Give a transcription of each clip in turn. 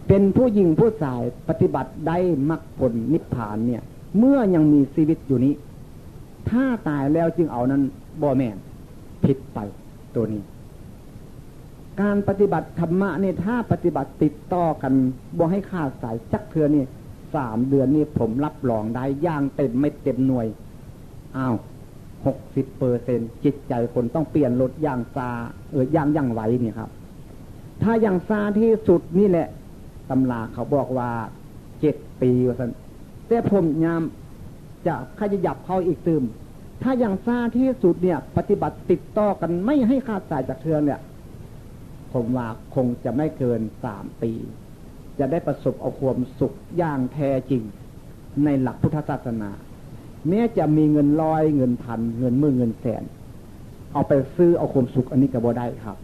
เป็นผู้หญิงผู้ชายปฏิบัติได้มรรคผลนิพพานเนี่ยเมื่อยังมีชีวิตอยู่นี้ถ้าตายแล้วจึงเอานั้นบ่แม่นผิดไปตัวนี้การปฏิบัติธรรมะนี่ถ้าปฏิบัติติดต่อกันบ่ให้ขาดสายจักเทื่อนี่3 เดือนนี่ผมรับรองได้ย่างเต็มไม่เต็มหน่วย60% จิตใจคนต้องเปลี่ยนรถอย่างซาอย่างไหวนี่ครับถ้าอย่างซาที่สุดนี่แหละตำราเขาบอกว่า7 ปีว่าซั่นแต่ผมยามจะขยับเข้าอีกตืมถ้าอย่างซาที่สุดเนี่ยปฏิบัติติดต่อกันไม่ให้ขาดสายจากเทือนเนี่ยผมว่าคงจะไม่เกิน3 ปีจะได้ประสบเอาความสุขอย่างแท้จริงในหลักพุทธศาสนาแม้จะมีเงิน100เงินพันเงินหมื่นเงินแสนเอาไปซื้อเอาความสุขอันนี้ก็บ่ได้ครับ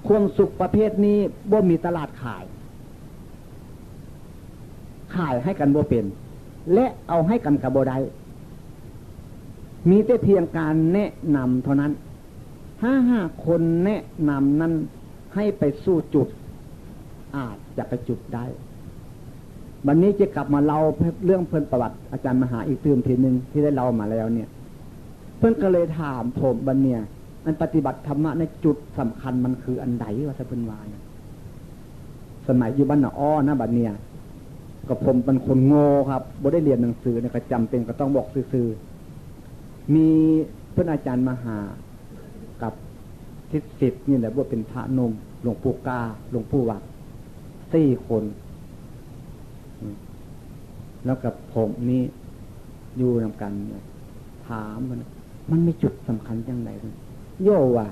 ความสุขประเภทนี้บ่มีตลาดขายให้กันบ่เป็นและเอาให้กันก็บ่ได้มีแต่เพียงการแนะนำเท่านั้นถ้าคนแนะนำนั้นให้ไปสู้จุดอาจจะไปจุดได้วันนี้จะกลับมาเล่าเรื่องเพิ่นประวัติอาจารย์มหาอีกตื่มทีนึงที่ได้เล่ามาแล้วเนี่ยเพิ่นก็เลยถามผมบัดเนี่ยอันปฏิบัติธรรมะในจุดสำคัญมันคืออันใดว่าจะเพิ่นว่าสมัยอยู่บ้านอ้อนะบัดเนี่ยก็ผมเป็นคนโง่ครับบ่ได้เรียนหนังสือเนี่ยก็จำเป็นก็ต้องบอกซื่อๆมีเพิ่นอาจารย์มหากับทิศสิทธิ์นี่แหละว่าเป็นพระนมหลวงปู่กาหลวงปู่วัด4 คนแล้วกับผมนี่อยู่นำกันถามมันมีจุดสำคัญจังไดโยว่า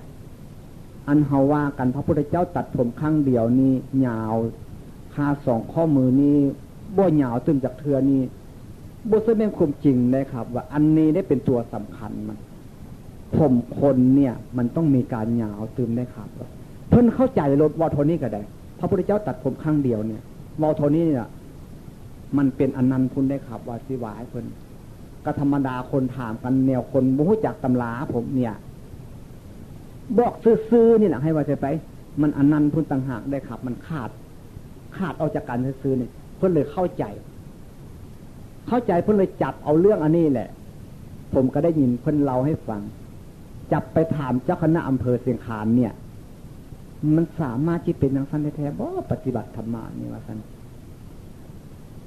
อันเฮาว่ากันพระพุทธเจ้าตัดผมครั้งเดียวนี่ยาวคา2 ข้อมือนี่บ่ยาวตึมจากเทือนี่บ่ใช่เป็นความจริงนะครับว่าอันนี้ได้เป็นตัวสำคัญมันผมคนเนี่ยมันต้องมีการยาวตึมได้ครับเพิ่นเข้าใจรถวอโทนี้ก็ได้พระพุทธเจ้าตัดผมครั้งเดียวเนี่ยวอโทนี้เนี่ยมันเป็นอนันต์พุนได้ครับว่าสิวายเพิ่นก็ธรรมดาคนถามกันแนวคนบ่รู้จักตำราผมเนี่ยบอกซื่อๆนี่แหละให้ว่าจะไปมันอนันต์พุนต่างหากได้ครับมันขาดออกจากกันซื่อๆนี่เพิ่นเลยเข้าใจเพิ่นเลยจับเอาเรื่องอันนี้แหละผมก็ได้ยินเพิ่นเล่าให้ฟังจับไปถามเจ้าคณะอำเภอเชียงคานเนี่ยมันสามารถที่เป็นอย่างนั้นแท้ๆบ่ปฏิบัติธรรมะนี่ว่าซั่น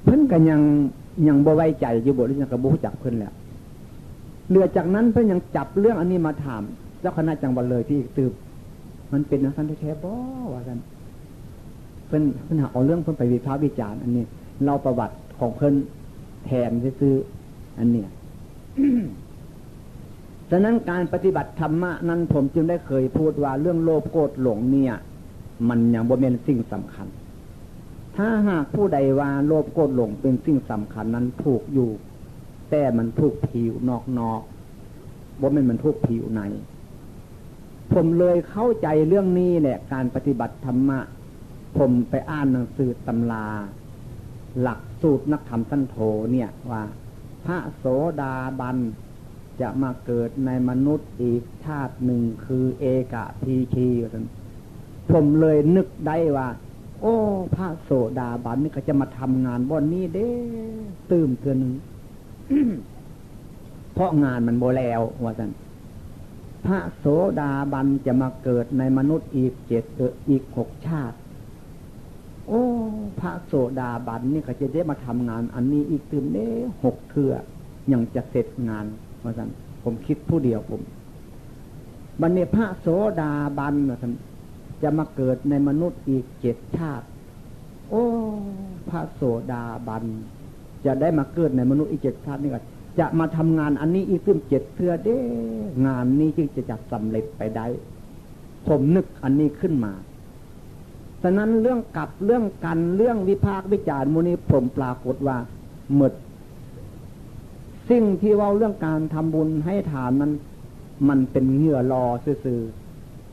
เพิ่นก็ยังบ่ไว้ใจอยู่บ่หรือยังก็บ่รู้จักเพิ่นแล้วเหลือจากนั้นเพิ่นยังจับเรื่องอันนี้มาถามเจ้าคณะจังหวัดเลยที่ตืบมันเป็นอย่างนั้นแท้ๆบ่ว่าซั่นเพิ่นหาเอาเรื่องเพิ่นไปวิพากษ์วิจารณ์อันนี้เล่าประวัติของเพิ่นแทนซื่อๆอันเนี้ย ฉะนั้นการปฏิบัติธรรมะนั้นผมจึงได้เคยพูดว่าเรื่องโลภโกรธหลงเนี่ยมันยังบ่เป็นสิ่งสำคัญถ้าหากผู้ใดว่าโลภโกรธหลงเป็นสิ่งสำคัญนั้นถูกอยู่แต่มันถูกผิวนอกบ่แม่นมันถูกผิวในผมเลยเข้าใจเรื่องนี้แหละการปฏิบัติธรรมะผมไปอ่านหนังสือตำราหลักสูตรนักธรรมสั้นโธเนี่ยว่าพระโสดาบันจะมาเกิดในมนุษย์อีกชาติหนึ่งคือเอกพีชีผมเลยนึกได้ว่าโอ้พระโสดาบันนี่ก็จะมาทำงานบ่อนนี้เด้ตื่มเทื่อนึง เพราะงานมันบ่แล้วว่าซั่นพระโสดาบันจะมาเกิดในมนุษย์อีกอีก6 ชาติโอ้พระโสดาบันนี่ก็จะได้มาทำงานอันนี้อีกตื่มเด้6 เทื่อยังจะเสร็จงานว่าซั่นผมคิดผู้เดียวผมบัดนี้พระโสดาบันว่าซั่นจะมาเกิดในมนุษย์อีก7 ชาติโอ้พระโสดาบันจะได้มาเกิดในมนุษย์อีก7 ชาตินี่ก็จะมาทำงานอันนี้อีกขึ้น7 เทื่อเด้งานนี้จึงจะจัดสำเร็จไปได้ผมนึกอันนี้ขึ้นมาฉะนั้นเรื่องกับเรื่องกันเรื่องวิพากษ์วิจารณ์มูนี้ผมปรากฏว่าหมดสิ่งที่เว้าเรื่องการทำบุญให้ทานนั้นมันเป็นเหงื่อรอซื่อ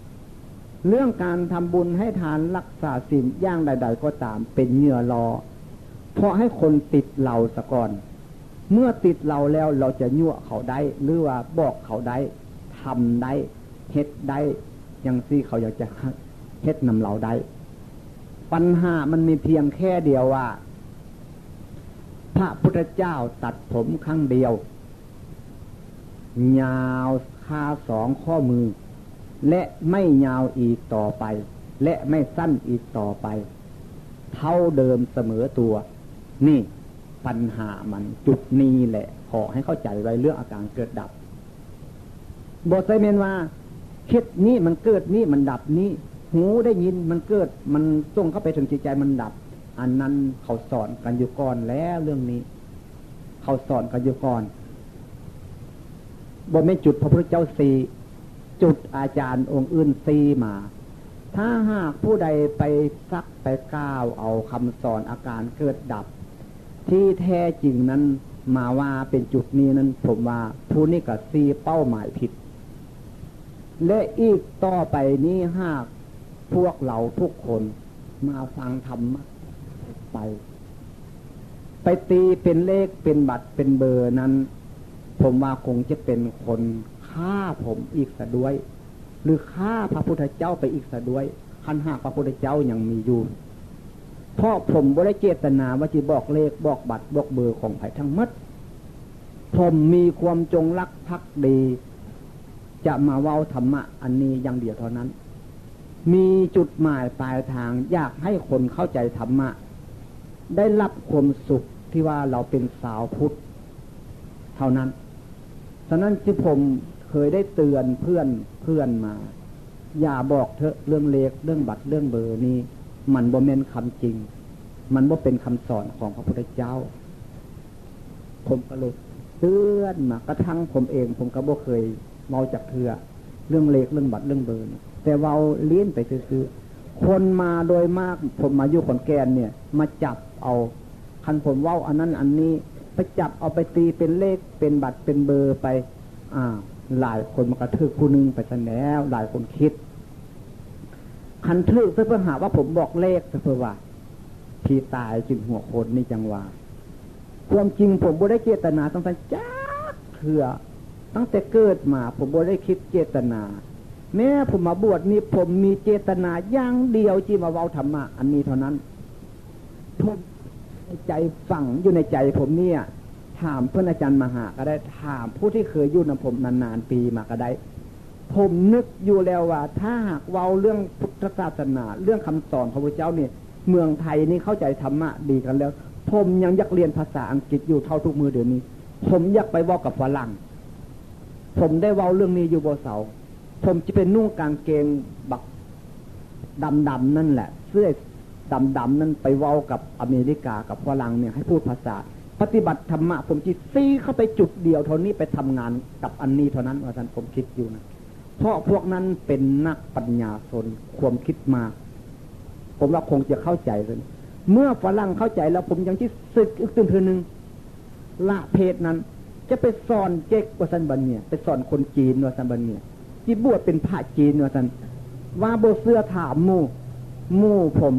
ๆเรื่องการทำบุญให้ทานรักษาศีลอย่างใดๆก็ตามเป็นเหงื่อรอเพราะให้คนติดเราซะก่อนเมื่อติดเราแล้วเราจะยั่วเขาได้หรือว่าบอกเขาได้ทำได้เฮ็ดได้อย่างที่เขาอยากจะเฮ็ดนำเราได้ ปัญหามันมีเพียงแค่เดียวว่าพระพุทธเจ้าตัดผมครั้งเดียวยาวคา2 ข้อมือและไม่ยาวอีกต่อไปและไม่สั้นอีกต่อไปเท่าเดิมเสมอตัวนี่ปัญหามันจุดนี้แหละขอให้เข้าใจไว้เรื่องอาการเกิดดับบทไซเมนว่าคิดนี้มันเกิดนี้มันดับนี้หูได้ยินมันเกิดมันส่งเข้าไปถึงจิตใจมันดับอันนั้นเขาสอนกันอยู่ก่อนแล้วเรื่องนี้เขาสอนกันอยู่ก่อนบ่ไม่จุดพระพุทธเจ้าสีจุดอาจารย์องค์อื่นสีมาถ้าหากผู้ใดไปซักไปก้าวเอาคำสอนอาการเกิดดับที่แท้จริงนั้นมาว่าเป็นจุดนี้นั้นผมว่าผู้นี้ก็สีเป้าหมายผิดและอีกต่อไปนี้หากพวกเราทุกคนมาฟังธรรมะไปตีเป็นเลขเป็นบัตรเป็นเบอร์นั้นผมว่าคงจะเป็นคนฆ่าผมอีกซะด้วยหรือฆ่าพระพุทธเจ้าไปอีกซะด้วยคันหากพระพุทธเจ้ายังมีอยู่เพราะผมบ่ได้เจตนาว่าจะบอกเลขบอกบัตรบอกเบอร์ของไผทั้งหมดผมมีความจงรักภักดีจะมาเว้าธรรมะอันนี้อย่างเดียวเท่านั้นมีจุดหมายปลายทางอยากให้คนเข้าใจธรรมะได้รับความสุขที่ว่าเราเป็นสาวพุทธเท่านั้นฉะนั้นที่ผมเคยได้เตือนเพื่อนมาอย่าบอกเถอะเรื่องเลขเรื่องบัตรเรื่องเบอร์นี้มันบ่แม่นคำจริงมันบ่เป็นคำสอนของพระพุทธเจ้าผมก็เลยเตือนมากระทั่งผมเองผมก็บ่เคยเมาจากเถื่อเรื่องเลขเรื่องบัตรเรื่องเบอร์แต่เว้าเลี้ยนไปซื้อคนมาโดยมากผมมาอยู่ขอนแก่นเนี่ยมาจับเอาคันผมเว้าอันนั้นอันนี้ไปจับเอาไปตีเป็นเลขเป็นบัตรเป็นเบอร์ไปหลายคนมากระทึกผู้นึงไปซะแล้วหลายคนคิดคันทึกเพื่อหาว่าผมบอกเลขเพื่อว่าพี่ตายจึงหัวโคนนี่จังว่าความจริงผมบ่ได้เจตนาตั้งแต่จักเถื่อตั้งแต่เกิดมาผมบ่ได้คิดเจตนาแม้ผมมาบวชนี่ผมมีเจตนาอย่างเดียวที่มาเว้าธรรมะอันนี้เท่านั้นผมในใจฝังอยู่ในใจผมเนี่ยถามเพื่อนอาจารย์มหาก็ได้ถามผู้ที่เคยอยู่กับผมนานๆปีมาก็ได้ผมนึกอยู่แล้วว่าถ้าหากเว้าเรื่องพุทธศาสนาเรื่องคำสอนของพระเจ้าเนี่ยเมืองไทยนี่เข้าใจธรรมะดีกันแล้วผมยังอยากเรียนภาษาอังกฤษอยู่เท่าทุกมือเดี๋ยวนี้ผมอยากไปเว้ากับฝรั่งผมได้เว้าเรื่องนี้อยู่บ่เสาผมจะเป็นนุ่งกางเกงบักดำๆนั่นแหละเสื้อดำๆนั่นไปเว้ากับอเมริกากับฝรั่งเนี่ยให้พูดภาษาปฏิบัติธรรมะผมจิตซีเข้าไปจุดเดียวเท่านี้ไปทำงานกับอันนี้เท่านั้นว่าท่านผมคิดอยู่นะเพราะพวกนั้นเป็นนักปัญญาชนความคิดมาผมว่าคงจะเข้าใจเลยเมื่อฝรั่งเข้าใจแล้วผมยังที่สึกอีกตื่นนึงละเพศนั้นจะไปสอนเจ๊กว่าสันบันเนี่ยไปสอนคนจีนว่าสันบันเนี่ยที่บวชเป็นพระจีนว่าสันว่าโบเสื้อถามหมู่ผม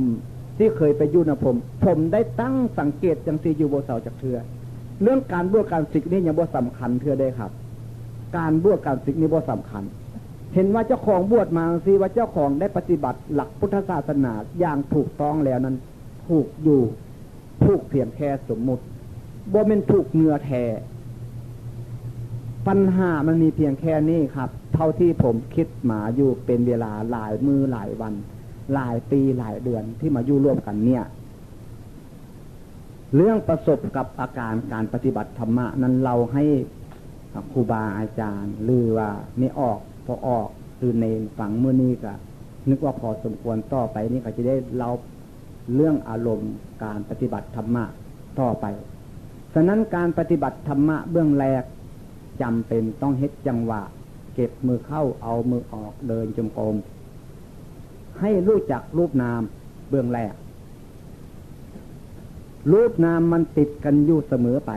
ที่เคยไปอยู่นะผมได้ตั้งสังเกตจังซีอยู่โบเสาจากเถื่อเรื่องการบวชการศึกนี่ยังบ่สำคัญเถื่อได้ครับการบวชการศึกนี่บ่สำคัญเห็นว่าเจ้าของบวชมาสิว่าเจ้าของได้ปฏิบัติหลักพุทธศาสนาอย่างถูกต้องแล้วนั้นถูกอยู่ถูกเพียงแค่สมมุติบ่แม่นถูกเนื้อแท้ปัญหามันมีเพียงแค่นี้ครับเท่าที่ผมคิดมาอยู่เป็นเวลาหลายมื้อหลายวันหลายปีหลายเดือนที่มาอยู่ร่วมกันเนี่ยเรื่องประสบกับอาการการปฏิบัติธรรมะนั้นเราให้ครูบาอาจารย์หรือว่าไม่ออกพอออกคือเนนฟังเมื่อนี้ก็นึกว่าพอสมควรต่อไปนี่ก็จะได้เล่าเรื่องอารมณ์การปฏิบัติธรรมะต่อไปฉะนั้นการปฏิบัติธรรมะเบื้องแรกจำเป็นต้องเฮ็ดจังหวะเก็บมือเข้าเอามือออกเดินจงกรมให้รู้จักรูปนามเบื้องแรกรูปนามมันติดกันอยู่เสมอไป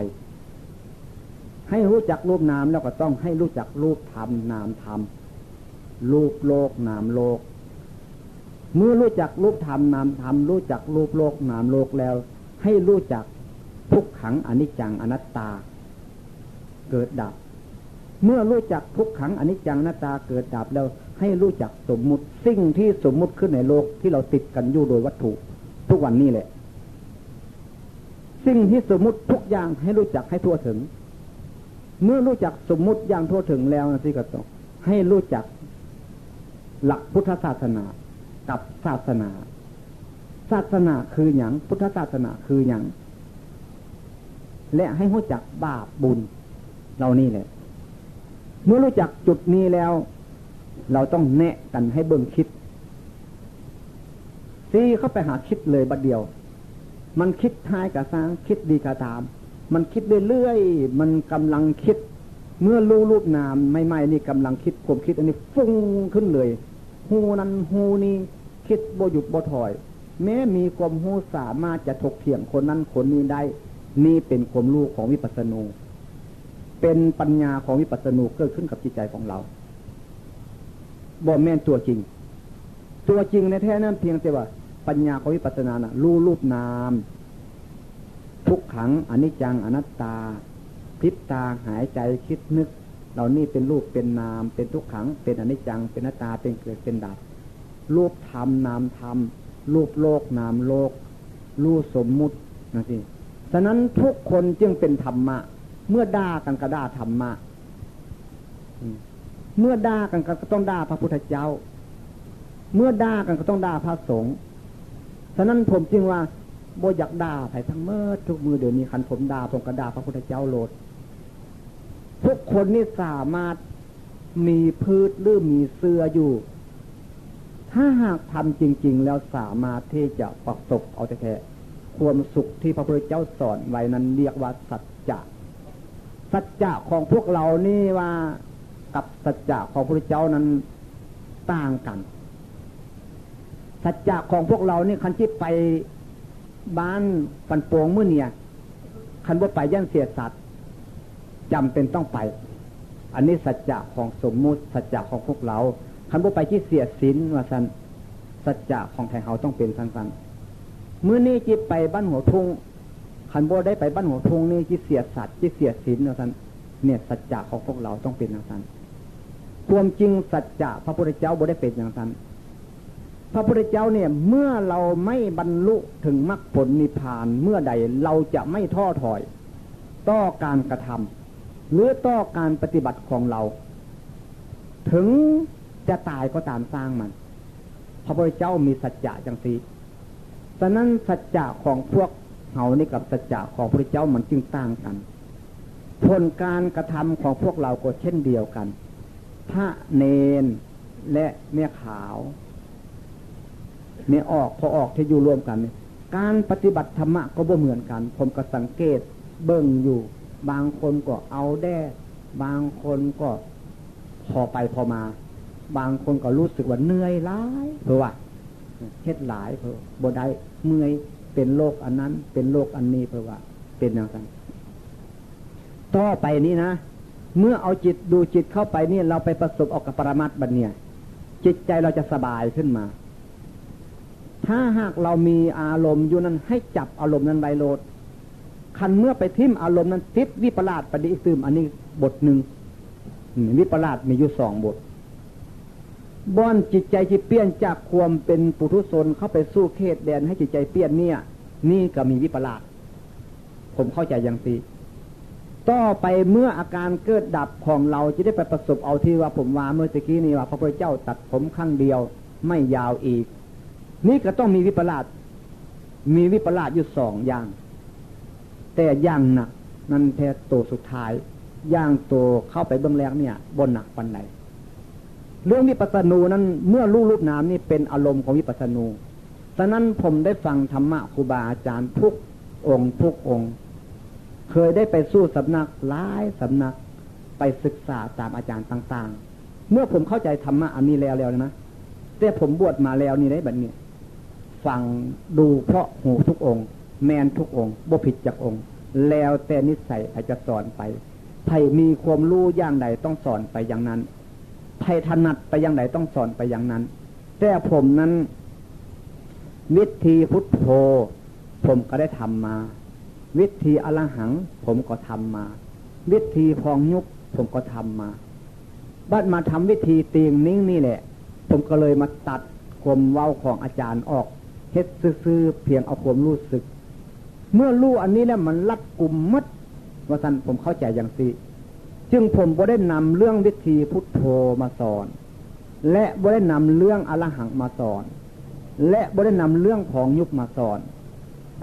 ให้รู้จักรูปนามแล้วก็ต้องให้รู้จักรูปธรรมนามธรรมรูปโลกนามโลกเมื่อรู้จักรูปธรรมนามธรรมรู้จักรูปโลกนามโลกแล้วให้รู้จักทุกขังอนิจจังอนัตตาเกิดดับเมื่อรู้จักทุกขังอนิจจังอนัตตาเกิดดับแล้วให้รู้จักสมมุติสิ่งที่สมมุติขึ้นในโลกที่เราติดกันอยู่โดยวัตถุ ทุกวันนี้แหละสิ่งที่สมมุติทุกอย่างให้รู้จักให้ทั่วถึงเมื่อรู้จักสมมุติอย่างทั่วถึงแล้วนะสิก็ต้องให้รู้จักหลักพุทธศาสนากับศาสนาศาสนาคือหยังพุทธศาสนาคือหยังและให้รู้จักบาปบุญเรานี่แหละเมื่อรู้จักจุดนี้แล้วเราต้องแนะกันให้เบิ่งคิดซีเข้าไปหาคิดเลยบัดเดียวมันคิดท้ายกะสร้างคิดดีกะตามมันคิดเรื่อยๆมันกำลังคิดเมื่อรู้รูปนามไม่นี่กำลังคิดความคิดอันนี้ฟุ้งขึ้นเลยหูนั้นหูนี้คิดบ่หยุดบ่ถอยแม้มีความหูสามารถจะถกเถียงคนนั้นคนนี้ได้นี่เป็นความรู้ของวิปัสสนูเป็นปัญญาของวิปัสสนูเกิดขึ้นกับจิตใจของเราบ่แม่นตัวจริงในแท้นั้นเพียงแต่ว่าปัญญาของวิปัสสนาน่ะรู้รูปนามทุกขังอนิจจังอนัตตาพริบตาหายใจคิดนึกเหล่านี้เป็นรูปเป็นนามเป็นทุกขังเป็นอนิจจังเป็นอนัตตาเป็นเกิดเป็นดับรูปธรรมนามธรรมรูปโลกนามโลกรูปสมมุตินะสิฉะนั้นทุกคนจึงเป็นธรรมะเมื่อด่ากันก็ด่าธรรมะเมื่อด่ากันก็ต้องด่าพระพุทธเจ้าเมื่อด่ากันก็ต้องด่าพระสงฆ์ฉะนั้นผมจึงว่าบ่อยากด่าไผทั้งเมื่อทุกมือเดี๋ยวนี้คันผมด่าผมก็ด่าพระพุทธเจ้าโลดทุกคนนี่สามารถมีพืชหรือมีเสื้ออยู่ถ้าหากทำจริงๆแล้วสามารถที่จะประสบเอาแท้ๆความสุขที่พระพุทธเจ้าสอนไว้นั้นเรียกว่าสัจจะของพวกเรานี่ว่ากับสัจจะของพระพุทธเจ้านั้นต่างกันสัจจะของพวกเรานี่คันที่ไปบ้านปันโปงมื้อเนี่ยคันว่าไปย่านเสียสัตว์จำเป็นต้องไปอันนี้สัจจะของสมมุติสัจจะของพวกเราคันว่าไปที่เสียศีลว่าซั่นสัจจะของไทยเฮาต้องเป็นซั่นมื้อนี้จิไปบ้านหัวทุ่งคันบ่ได้ไปบ้านหัวทุ่งนี่จิเสียสัตว์จิเสียศีลว่าซั่นเนี่ยสัจจะของพวกเราต้องเป็นอย่างนั้นความจริงสัจจะพระพุทธเจ้าบ่ได้เป็นอย่างนั้นพระพุทธเจ้าเนี่ยเมื่อเราไม่บรรลุถึงมรรคผลนิพพานเมื่อใดเราจะไม่ท้อถอยต่อการกระทำหรือต่อการปฏิบัติของเราถึงจะตายก็ตามสร้างมันพระพุทธเจ้ามีสัจจะจังซี่ฉะนั้นสัจจะของพวกเฮานี่กับสัจจะของพระพุทธเจ้ามันจึงต่างกันผลการกระทำของพวกเราก็เช่นเดียวกันพระเนนและแม่ขาวเนี่ยพอออกที่อยู่รวมกันการปฏิบัติธรรมะก็บ่เหมือนกันผมก็สังเกตเบิ่งอยู่บางคนก็เอาแด้บางคนก็พอไปพอมาบางคนก็รู้สึกว่าเหนื่อยหลายเพราะว่าเฮ็ดหลายเพราะบ่ได้เมื่อยเป็นโรคอันนั้นเป็นโรคอันนี้เพราะว่าเป็นอย่างนั้นต่อไปนี้นะเมื่อเอาจิตดูจิตเข้าไปนี่เราไปประสบออกกับปรมัตถ์บัดเนี่ยจิตใจเราจะสบายขึ้นมาถ้าหากเรามีอารมณ์อยู่นั้นให้จับอารมณ์นั้นไว้โลดคันเมื่อไปทิ่มอารมณ์นั้นติดวิปลาสปฏิซึมอันนี้บทหนึ่งวิปลาสมีอยู่2 บทบ่อนจิตใจที่เปลี่ยนจากความเป็นปุถุชนเข้าไปสู่เขตแดนให้จิตใจเปลี่ยนเนี่ยนี่ก็มีวิปลาสผมเข้าใจอย่างนี้ต่อไปเมื่ออาการเกิดดับของเราจะได้ไปประสบเอาที่ว่าผมว่าเมื่อกี้นี้ว่าพระพุทธเจ้าตัดผมครั้งเดียวไม่ยาวอีกนี่ก็ต้องมีวิปลาสอยู่2 อย่างแต่อย่างหนักนั่นแท้ตัวสุดท้ายอย่างตัวเข้าไปเบื้องแรกเนี่ยบนหนักปันไหนเรื่องวิปัสสนูนั้นเมื่อรู้รูปนามนี่เป็นอารมณ์ของวิปัสสนูฉะนั้นผมได้ฟังธรรมะครูบาอาจารย์ทุกองค์เคยได้ไปสู้สำนักหลายสำนักไปศึกษาตามอาจารย์ต่างๆเมื่อผมเข้าใจธรรมะอันนี้แล้วนะแต่ผมบวชมาแล้วนี่ได้บัดนี้ฟังดูเพราะหูทุกองค์แมนทุกองค์บ่ผิดจากองค์แล้วแต่นิสัยใครจะสอนไปใครมีความรู้อย่างใดต้องสอนไปอย่างนั้นใครถนัดไปอย่างใดต้องสอนไปอย่างนั้นแต่ผมนั้นวิธีพุทโธผมก็ได้ทำมาวิธีอรหังผมก็ทำมาวิธีพองยุบผมก็ทำมาบัดมาทำวิธีตีงนิ่งนี่แหละผมก็เลยมาตัดความเว้าของอาจารย์ออก เฮ็ดซื่อๆเพียงเอาความรู้สึกเมื่อรู้อันนี้แล้วมันรัดกุมมัดว่าท่านผมเข้าใจอย่างสิจึงผมบ่ได้นำเรื่องวิธีพุทโธมาสอนและบ่ได้นำเรื่องอรหังมาสอนและบ่ได้นำเรื่องของยุคมาสอน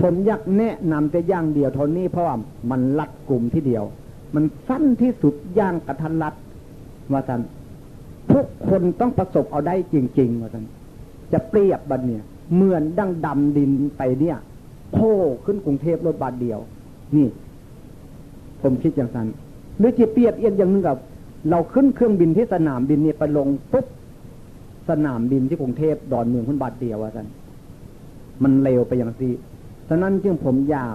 ผมอยากแนะนำแต่อย่างเดียวเท่านี้เพราะว่ามันรัดกุมที่เดียวมันสั้นที่สุดอย่างกระทันรัดว่าท่านทุกคนต้องประสบเอาได้จริงๆว่าท่านจะเปรียบบัดเนี่ยเหมือนดั้งดำดินไปเนี่ยโผล่ขึ้นกรุงเทพรถบัสเดียวนี่ผมคิดอย่างนั้นหรือจะเปรียบเอียนอย่างนึงกับเราขึ้นเครื่องบินที่สนามบินเนี่ยไปลงปุ๊บสนามบินที่กรุงเทพดอนเมืองคนบัสเดียวว่าท่านมันเร็วไปอย่างนี้ฉะนั้นจึงผมอยา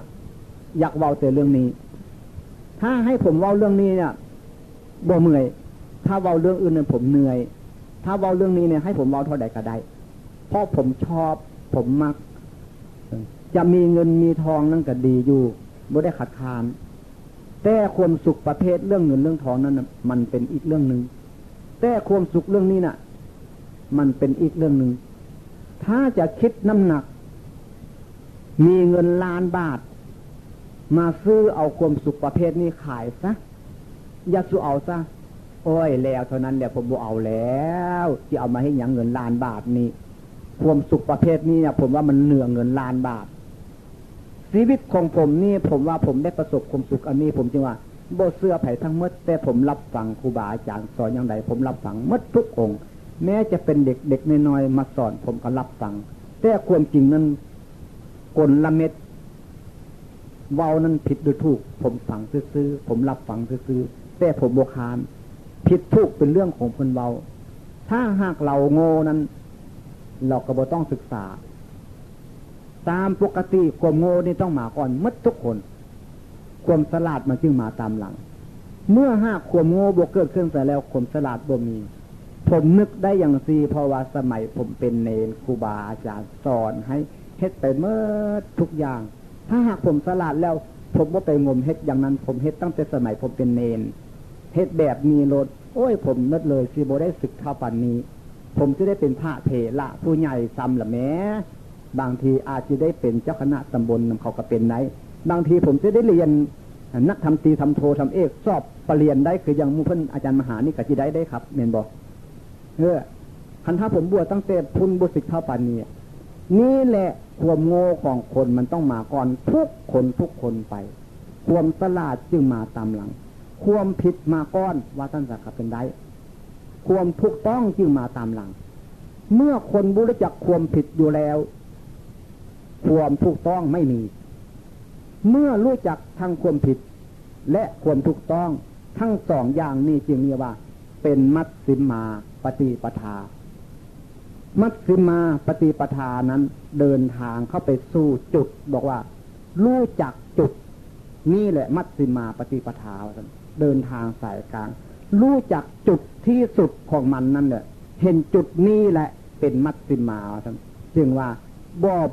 กเว้าแต่เรื่องนี้ถ้าให้ผมเว้าเรื่องนี้เนี่ยบ่เมื่อยถ้าเว้าเรื่องอื่นเนี่ยผมเหนื่อยถ้าเว้าเรื่องนี้เนี่ยให้ผมเว้าเท่าใดก็ได้เพราะผมชอบผมมักจะมีเงินมีทองนั่นก็ดีอยู่บ่ได้ขัดขานแต่ความสุขประเภทเรื่องเงินเรื่องทองนั้นมันเป็นอีกเรื่องนึงแต่ความสุขเรื่องนี้น่ะมันเป็นอีกเรื่องนึงถ้าจะคิดน้ำหนักมีเงินล้านบาทมาซื้อเอาความสุขประเภทนี้ขายซะอย่าสู้เอาซะโอ้ยแล้วเท่านั้นแหละผมบ่เอาแล้วที่เอามาให้หยังเงินล้านบาทนี้ความสุขประเภทนี้เนี่ยผมว่ามันเหนือเงินล้านบาทชีวิตของผมนี่ผมว่าผมได้ประสบความสุขอันนี้ผมจึงว่าบ่เสื้อไผทั้งหมดแต่ผมรับฟังครูบาอาจารย์สอนอย่างใดผมรับฟังหมดทุกองค์แม้จะเป็นเด็กๆน้อยๆมาสอนผมก็รับฟังแต่ความจริงนั้นกลละเม็ดเว้านั้นผิดหรือถูกผมฟังซื่อๆผมรับฟังซื่อๆแต่ผมบ่ค้านผิดถูกเป็นเรื่องของเพิ่นเว้าถ้าหากเราโง่นั้นเราก็บ่ต้องศึกษาตามปกติความโง่นี่ต้องมาก่อนหมดทุกคนความฉลาดมันจึงมาตามหลังเมื่อหากความโง่บ่เกิดขึ้นแต่แล้วความฉลาดบ่มีผมนึกได้อย่างซี่เพราะว่าสมัยผมเป็นเณรครูบาอาจารย์สอนให้เฮ็ดไปหมดทุกอย่างถ้าหากผมฉลาดแล้วผมบ่ไปงมเฮ็ดอย่างนั้นผมเฮ็ดตั้งแต่สมัยผมเป็นเณรเฮ็ดแบบมีรถโอ้ยผมนึกเลยสิบ่ได้ศึกเท่าปานนี้ผมจะได้เป็นพระเถระผู้ใหญ่ซ้ำละแม้บางทีอาจจะได้เป็นเจ้าคณะตำบลเขาก็เป็นได้บางทีผมจะได้เรียนนักทำตรีทำโททำเอกสอบปรริญญาได้คืออย่างมูเพิ่นอาจารย์มหานี่ก็สิได้ครับแม่นบ่คันถ้าผมบวชตั้งแต่พุนบุสิกเท่าปานนี้นี่แหละความโง่ของคนมันต้องมาก่อนทุกคนไปความฉลาดจึงมาตามหลังความผิดมาก่อนว่าท่านสักเป็นได้ความถูกต้องจึงมาตามหลังเมื่อคนรู้จักความผิดอยู่แล้วความถูกต้องไม่มีเมื่อรู้จักทั้งความผิดและความถูกต้องทั้งสองอย่างนี้จึงเรียกว่าเป็นมัชฌิมาปฏิปทามัชฌิมาปฏิปทานั้นเดินทางเข้าไปสู่จุดบอกว่ารู้จักจุดนี่แหละมัชฌิมาปฏิปทาเดินทางสายกลางรู้จักจุดที่สุดของมันนั่นแหละเห็นจุดนี้แหละเป็นมัชฌิมาจึงว่า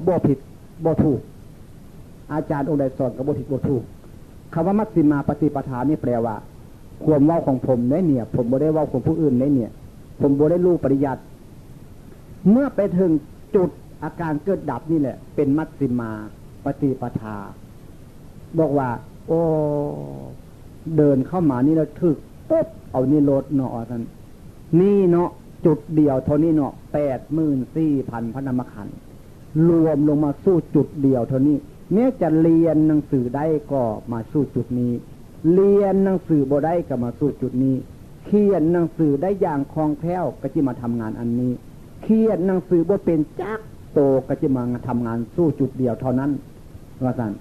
บ่ผิดบ่ถูกอาจารย์องค์ใดสอนก็บ่ผิดบ่ถูกคำว่ามัชฌิมาปฏิปทานี่แปลว่าความเว้าของผมเนี่ยผมบ่ได้เว้าของผู้อื่นเนี่ยผมบ่ได้รู้ปริยัติเมื่อไปถึงจุดอาการเกิดดับนี่แหละเป็นมัชฌิมาปฏิปทาบอกว่าโอ้เดินเข้ามานี่แล้วถึกปุ๊บเอานี่รถเนาะท่านนี่เนาะจุดเดียวเท่านี้เนาะ 84,000 พระนามขันธ์รวมลงมาสู้จุดเดียวเท่านี้แม้จะเรียนหนังสือได้ก็มาสู้จุดนี้เรียนหนังสือบ่ได้ก็มาสู้จุดนี้เขียนหนังสือได้อย่างคล่องแคล่วก็จะมาทำงานอันนี้เขียนหนังสือบ่เป็นจักโตก็จะมาทำงานสู้จุดเดียวเท่านั้นว่าซั่น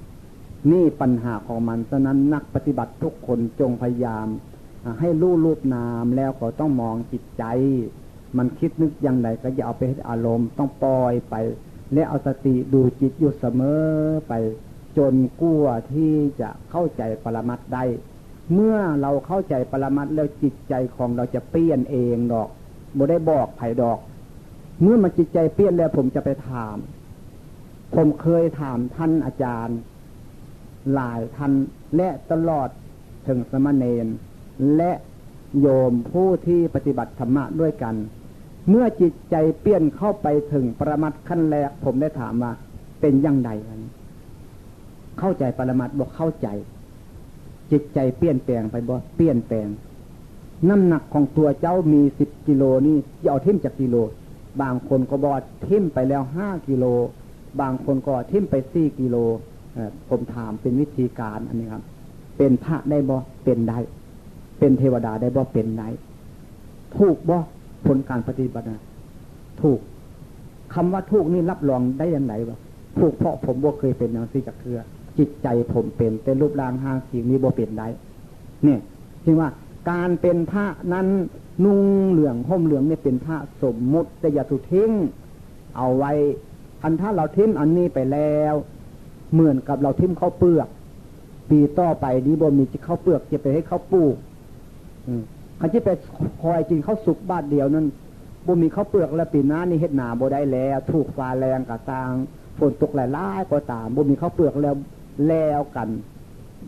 นี่ปัญหาของมันฉะนั้นนักปฏิบัติทุกคนจงพยายามให้รู้รูปนามแล้วก็ต้องมองจิตใจมันคิดนึกอย่างไรก็อย่าเอาไปให้อารมณ์ต้องปล่อยไปและเอาสติดูจิตอยู่เสมอไปจนกว่าที่จะเข้าใจปรมัตถ์ได้เมื่อเราเข้าใจปรมัตถ์แล้วจิตใจของเราจะเปลี่ยนเองดอกบ่ได้บอกไผดอกเมื่อมันจิตใจเปลี่ยนแล้วผมจะไปถามผมเคยถามท่านอาจารย์หลายท่านและตลอดถึงสมณเณรและโยมผู้ที่ปฏิบัติธรรมะด้วยกัน เมื่อจิตใจเปลี่ยนเข้าไปถึงปรมัตถ์ขั้นแรกผมได้ถามว่าเป็นอย่างไรเข้าใจปรมัตถ์บอกเข้าใจจิตใจเปลี่ยนแปลงไปบ่เปลี่ยนแปลงน้ำหนักของตัวเจ้ามี10 กิโลนี่จะเอาทิ่มจากกิโลบางคนก็บอกทิ่มไปแล้ว5 กิโลบางคนก็ทิ่มไป4 กิโลผมถามเป็นวิธีการอันนี้ครับเป็นพระได้บ่เป็นได้เป็นเทวดาได้บ่เป็นได้ถูกบ่ผลการปฏิบัติถูกคำว่าถูกนี่รับรองได้อย่างไรบ่ถูกเพราะผมบ่เคยเป็นอย่างซี่จักเทื่อจิตใจผมเป็นแต่รูปร่างห่างสิ่งนี้บ่เป็นได้เนี่ยจึงว่าการเป็นพระนั้นนุ่งเหลืองห่มเหลืองนี่เป็นพระสมมุติแต่อย่าถูกทิ้งเอาไว้อันถ้าเราทิ้งอันนี้ไปแล้วเหมือนกับเราทิ้งข้าวเปลือกปีต่อไปนี้บ่มีจะข้าวเปลือกจะไปให้ข้าวปลูกเขาจะไปคอยกินข้าวสุกบาทเดียวนั้นบ่มีข้าวเปลือกแล้วปีหน้านี่เฮ็ดหนาบ่ได้แล้วถูกฟ้าแรงกะตางฝนตกหลายๆก็ตามบ่มีข้าวเปลือกแล้วกัน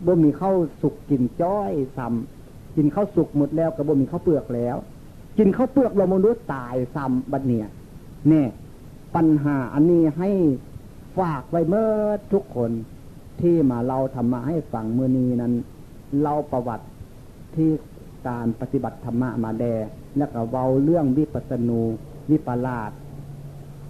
บ่มีข้าวสุกกินจ้อยซ้ำกินข้าวสุกหมดแล้วก็บ่มีข้าวเปลือกแล้วกินข้าวเปลือกเรามนุษย์ตายซ้ำบัดเนี่ยแน่ปัญหาอันนี้ให้ฝากไว้เมื่อทุกคนที่มาเราธรรมะให้ฟังมื้อนี้นั้นเล่าประวัติที่การปฏิบัติธรรมะมาแดแล้วก็เว้าเรื่องวิปัสสนูวิปลาส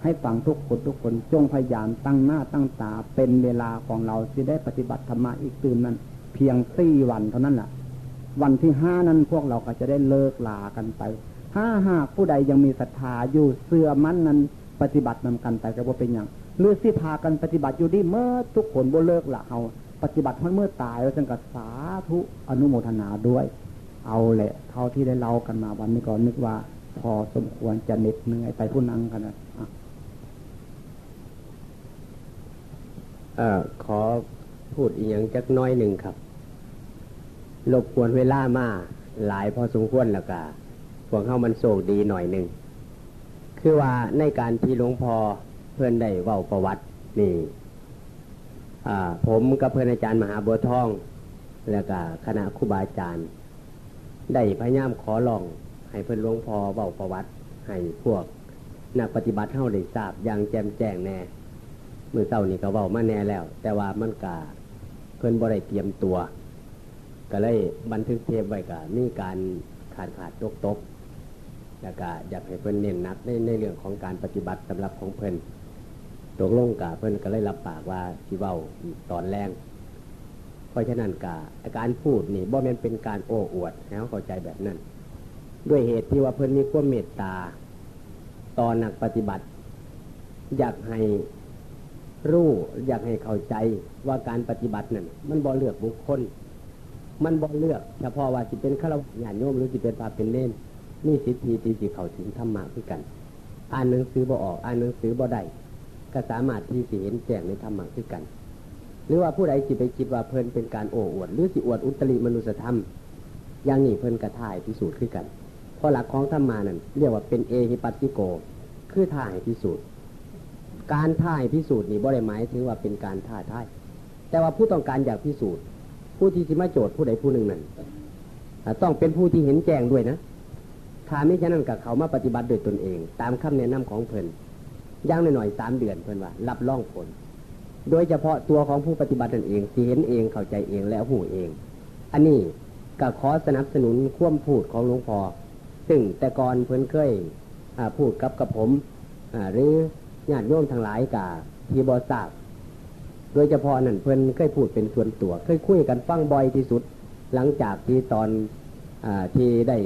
ให้ฟังทุกคนจงพยายามตั้งหน้าตั้งตาเป็นเวลาของเราที่ได้ปฏิบัติธรรมะอีกตื่นนั้นเพียง4 วันเท่านั้นแหละวันที่5นั้นพวกเราก็จะได้เลิกลากันไปถ้าหากผู้ใดยังมีศรัทธาอยู่เสื่อมั่นนั้นปฏิบัตินำกันไปก็บ่เป็นอย่างหรือสิพากันปฏิบัติอยู่ดีเมื่อทุกคนบ่เลิกละเอาปฏิบัติเมื่อตายแล้วจึงก็สาธุอนุโมทนาด้วยเอาแหละเท่าที่ได้เล่ากันมาวันนี้ก็นึกว่าพอสมควรจะเหน็ดเหนื่อยไปผู้นั่งกันนะขอพูดอีกอย่างจักน้อยหนึ่งครับรบกวนเวลามาหลายพอสมควรแล้วก็พวกเขามันโศกดีหน่อยหนึ่งคือว่าในการที่หลวงพ่อเพื่อนได้เว้าประวัตินี่ผมกับเพื่อนอาจารย์มหาบัวทองแล้วก็คณะครูบาอาจารย์ได้พยายามขอร้องให้เพื่อนหลวงพ่อเว้าประวัติให้พวกนักปฏิบัติเฮาได้ทราบอย่างแจ่มแจ้งแน่เมื่อเช้านี้ก็เว้ามาแน่แล้วแต่ว่ามันก็เพิ่นบ่ได้เตรียมตัวก็เลยบันทึกเทปไว้ก็มีการขาดตกแล้วก็อยากให้เพิ่นเน้นหนักในเรื่องของการปฏิบัติสำหรับของเพิ่นตกลงกับเพิ่นก็เลยรับปากว่าสิเว้าตอนแรงเพราะฉะนั้นการพูดนี่บ่แม่นเป็นการโอ้อวดให้เข้าใจแบบนั้นด้วยเหตุที่ว่าเพิ่นมีความเมตตาต่อนักปฏิบัติอยากให้รู้อยากให้เข้าใจว่าการปฏิบัตินั้นมันบ่เลือกบุคคลมันบ่เลือกเฉพาะว่าสิเป็นฆราวาสญาติโยมหรือสิเป็นพระเป็นเณรมีสิทธิที่สิเข้าถึงธรรมะคือกันอ่านหนังสือบ่ออกอ่านหนังสือบ่ได้ก็สามารถที่สิเห็นแจ้งในธรรมะคือกันหรือว่าผู้ใดสิไปคิดว่าเพิ่นเป็นการโอ้อวดหรือสิอวดอุตริมนุสธรรมอย่างนี้เพิ่นก็ท่ายพิสูจน์คือกันเพราะหลักของธรรมานั้นเรียกว่าเป็นเอหิปัสสิโกคือท่ายพิสูจน์การท่ายพิสูจน์นี่บ่ได้หมายถึงว่าเป็นการท่าทายแต่ว่าผู้ต้องการอยากพิสูจน์ผู้ที่สิมาโจทย์ผู้ใดผู้หนึ่งนั้นต้องเป็นผู้ที่เห็นแจ้งด้วยนะถ้าไม่ฉะนั้นกับเขามาปฏิบัติโดยตนเองตามคำแนะนำของเพิ่นอย่างหน่อยๆ3 เดือนเพิ่นว่ารับรองผลโดยเฉพาะตัวของผู้ปฏิบัตินั่นเองที่เห็นเองเข้าใจเองและหูเองอันนี้ก็ขอสนับสนุนความพูดของหลวงพ่อซึ่งแต่ก่อนเพิ่นเคยพูดกับผมหรือญาติโยมทั้งหลายกับที่บ่ทราบโดยเฉพาะนั่นเพิ่นเคยพูดเป็นส่วนตัวเคยคุยกันฟังบ่อยที่สุดหลังจากที่ตอนที่ได้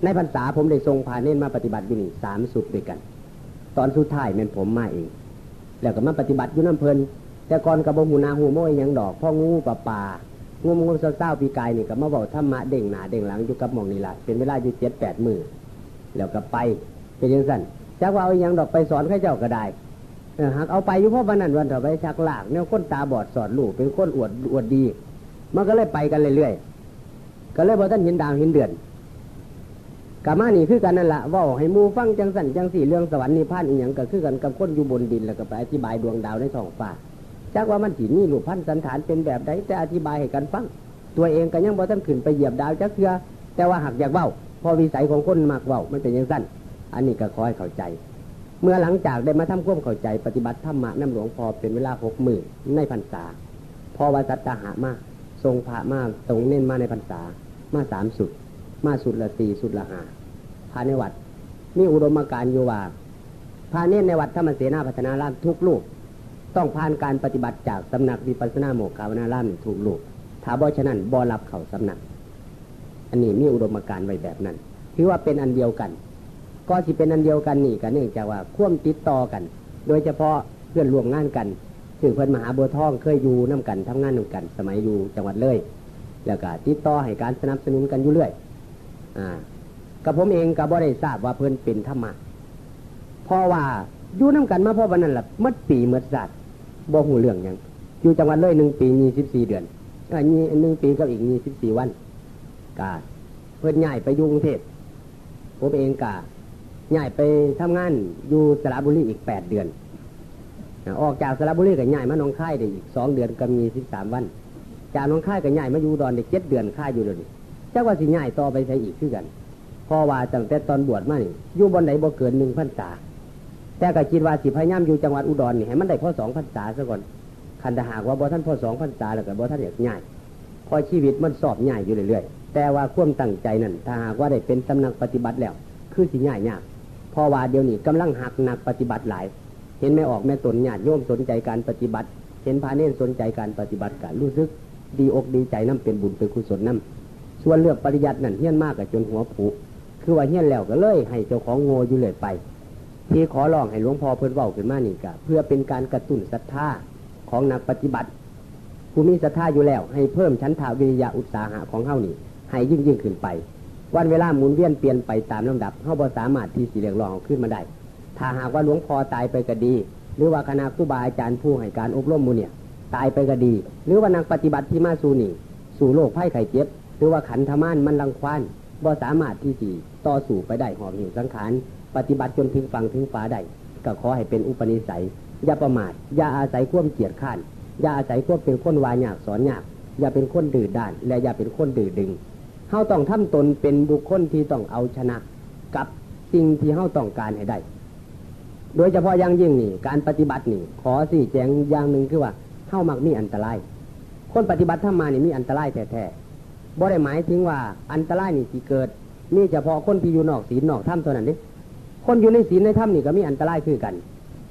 ในพรรษาผมได้ทรงพาเน้นมาปฏิบัติอยู่นี่3 สุดด้วยกันตอนสุดท้ายแม่นผมมาเองแล้วก็มาปฏิบัติอยู่น้ำเพิ่นแต่ก่อนกับบ่หูนาหูโม้ยยังดอกพ่องูป่างูเศร้าปีกายนี่ก็มาบอกธรรมะเด้งหน้าเด้งหลังอยู่กับหม่องนี่ล่ะเป็นเวลาอยู่ 7-8 มื้อแล้วก็ไปเป็นจังซั่นจักว่าเอาหยังดอกไปสอนใครเจ้าก็ได้หากเอาไปอยู่เพราะวันนั้นวันต่อไปชักลากแนวคนตาบอดสอนลูกเป็นคนอวดดีมันก็เลยไปกันเรื่อยๆก็เลยบ่ทันเห็นดาวเห็นเดือนกะมานี่คือกันนั่นล่ะเว้าให้หมู่ฟังจังสั่นจังสี่เรื่องสวรรค์นิพพานอีหยังก็คือกันกับคนอยู่บนดินแล้วก็ไปอธิบายดวงดาวในท้องฟ้าจักว่ามันสิมีรูปพรรณสันฐานเป็นแบบใดแต่อธิบายให้กันฟังตัวเองก็ยังบ่ทันขึ้นไปเหยียบดาวจักเทื่อแต่ว่าหากอยากเว้าพอวิสัยของคนมักเว้ามันเป็นจังซั่น อันนี้ก็ขอให้เข้าใจเมื่อหลังจากได้มาทำความเข้าใจปฏิบัติธรรมะน้ำหลวงพอเป็นเวลา6 มื้อในพรรษาพอวาสัตตหะมาทรงพระมาทรงเน้นมาในพรรษามา3 สุดมาสุดละ4สุดละ5พระในวัดมีอุดมการณ์อยู่ว่าพระเน้นในวัดธรรมเสนาพัฒนารามทุกรูปต้องผ่านการปฏิบัติจากสำนักวิปัสสนาโมกขาวนาราชทุกรูปถ้าบ่ฉะนั้นบ่รับเข้าสำนักอันนี้มีอุดมการณ์ไว้แบบนั้นถือว่าเป็นอันเดียวกันก็สิเป็นอันเดียวกันนี่ก็เนื่องจากว่าควบติดต่อกันโดยเฉพาะเพื่อนร่วมงานกันซึ่งเพื่อนมหาบัวทองเคยอยู่น้ากันทำงานน้ากันสมัยอยู่จังหวัดเลยแล้วก็ติดต่อให้การสนับสนุนกันอยู่เรื่อยกับผมเองก็บ่ได้ทราบว่าเพื่อนเป็นธรรมะเพราะว่าอยู่น้ากันมาเพราะวันนั้นแหละมัดปีมัดศาสตร์บ่หูเรื่องอย่างอยู่จังหวัดเลย1 ปี24 เดือน1 ปีกับอีก24 วันก็เพื่อนย้ายไปอยู่กรุงเทพผมเองก็ย้ายไปทำงานอยู่สระบุรีอีก8 เดือนออกจากสระบุรีก็ย้ายมาหนองคายได้อีก2 เดือนก็มี13 วันจากหนองคายก็ย้ายมาอยู่อุดรได้7 เดือนค่าอยู่เลยจักว่าสิย้ายต่อไปใช้อีกคือกันเพราะว่าตั้งแต่ตอนบวชมานี่อยู่บนไหนบ่เกิน1 พรรษาแต่ก็คิดว่าสิพยายามอยู่จังหวัดอุดรนี่ให้มันได้พอ2 พรรษาซะก่อนคันถ้าหากว่าบ่ทันพอ2 พรรษาแล้วก็บ่ทันอยากย้ายพอชีวิตมันสอบย้ายอยู่เรื่อยๆแต่ว่าความตั้งใจนั้นถ้าหากว่าได้เป็นสำนักปฏิบัติแล้วคือสิย้ายยากเพราะว่าเดี๋ยวนี้กำลังหักหนักปฏิบัติหลายเห็นแม่ออกแม่ตนญาติโยมสนใจการปฏิบัติเห็นพระเนรสนใจการปฏิบัติกันรู้สึกดีอกดีใจน้ำเป็นบุญเป็นกุศลน้ำส่วนเลือกปริยัตินั่นเฮี้ยนมากกับจนหัวผุคือว่าเฮี้ยนแล้วก็เลยให้เจ้าของโง่อยู่เลยไปที่ขอร้องให้หลวงพ่อเพิ่นเว้าขึ้นมานี่ก็เพื่อเป็นการกระตุ้นศรัทธาของนักปฏิบัติผู้มีศรัทธาอยู่แล้วให้เพิ่มฉันทาวิริยะอุตสาหะของเฮานี่ให้ยิ่งขึ้นไปวันเวลาหมุนเวียนเปลี่ยนไปตามลำดับเฮาบ่สามารถที่สิเรียกร้องเอาขึ้นมาได้ถ้าหากว่าหลวงพ่อตายไปก็ดีหรือว่าคณะครูบาอาจารย์ผู้ให้การอบรมหมู่เนี่ยตายไปก็ดีหรือว่านักปฏิบัติที่มาสู่นี่สู่โรคภัยไข้เจ็บหรือว่าขันธม่านมันรังควานบ่สามารถที่สิต่อสู้ไปได้หอบหิวสังขารปฏิบัติจนถึงฝั่งถึงฟ้าได้ก็ขอให้เป็นอุปนิสัยอย่าประมาทอย่าอาศัยความเกียจข้านอย่าอาศัยความเป็นคนวายากสอนยากอย่าเป็นคนดื้อด้านและอย่าเป็นคนดื้อดึงเฮาต้องทำตนเป็นบุคคลที่ต้องเอาชนะกับสิ่งที่เฮาต้องการให้ได้โดยเฉพาะอย่างยิ่งนี่การปฏิบัตินี่ขอสี่แจงอย่างหนึ่งคือว่าเฮามักมีอันตรายคนปฏิบัติธรรมมานี่มีอันตรายแท้ๆบ่ได้หมายถึงว่าอันตรายนี่สิเกิดมีเฉพาะคนที่อยู่นอกศีลนอกธรรมเท่านั้นเด้คนอยู่ในศีลในธรรมนี่ก็มีอันตรายคือกัน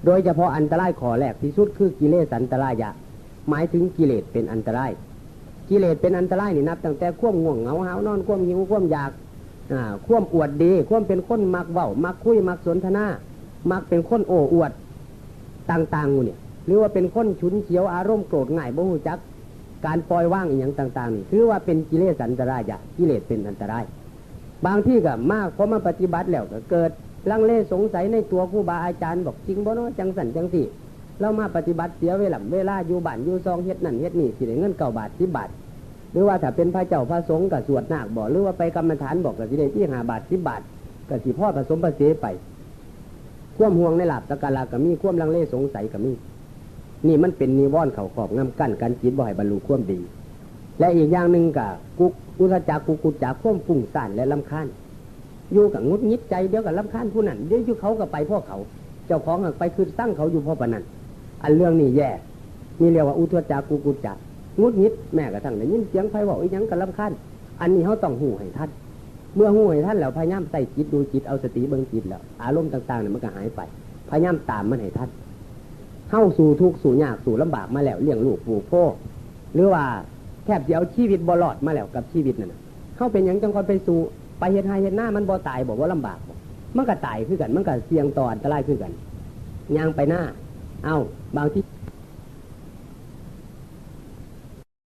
โดยเฉพาะอันตรายข้อแรกที่สุดคือกิเลสอันตรายะหมายถึงกิเลสเป็นอันตรายกิเลสเป็นอันตรายนี่นับตั้งแต่ความง่วงเหงาหาวนอนความหิวความอยากความอวดดีความเป็นคนมักเว้ามักคุยมักสนทนามักเป็นคนโอ้อวดต่างๆเนี่ยหรือว่าเป็นคนฉุนเฉียวอารมณ์โกรธง่ายบ่ฮู้จักการปล่อยว่างอีหยังต่างๆนี่คือว่าเป็นกิเลสอันตรายะกิเลสเป็นอันตรายบางที่ก็มากพอมาปฏิบัติแล้วก็เกิดลังเลสงสัยในตัวครูบาอาจารย์บอกจริงบ่เนาะจังสันจังสี่เรามาปฏิบัติเสียเวลาอยู่บ้านอยู่ซองเฮ็ดนั่นเฮ็ดนี่สิได้เงิน9 บาท10 บาทหรือว่าถ้าเป็นพระเจ้าพระสงฆ์ก็สวดนาคบอกหรือว่าไปกรรมฐานบอกก็สิได้ที่5 บาท10 บาทก็สิพ่อผสมผสานไปความห่วงในลาภตะการะก็มีความลังเลสงสัยก็มีนี่มันเป็นนิวรณ์เขาครอบงำกั้นการจิตบ่ให้บรรลุความดีและอีกอย่างนึงก็อุทจักกุจักความฟุ้งซ่านและรำคาญอยู่กับงุดงิดใจเดี๋ยวกับรำคาญผู้นั้นเดี๋ยวอยู่เขาก็ไปพ่อเขาเจ้าของไปคือตั้งเขาอยู่พ่อปนันอันเรื่องนี้แย่นี่เรียกว่าอุทจักกุจักงุดงิดแม่กระทั่งได้ยินเสียงไฟบอกอีหยังกับรำคาญอันนี้เขาต้องหูให้ท่านเมื่อหูให้ท่านแล้วพยายามใส่จิตดูจิตเอาสติเบิ่งจิตแล้วอารมณ์ต่างๆเนี่ยมันก็หายไปพยายามตามมันให้ท่านเข้าสู่ทุกข์สู่ยากสู่ลำบากมาแล้วเลี้ยงลูกปลูกพ่อหรือว่าแทบจะเอาชีวิตบ่รอดมาแล้วกับชีวิตนั่นเข้าเป็นอย่างจังคอยไปสู่ไปเฮ็ดหายเฮ็ดหน้ามันบ่ตายบอกว่าลำบากมันก็ตายคือกันมันก็เสี่ยงต่ออันตรายคือกันย่างไปหน้าบางที่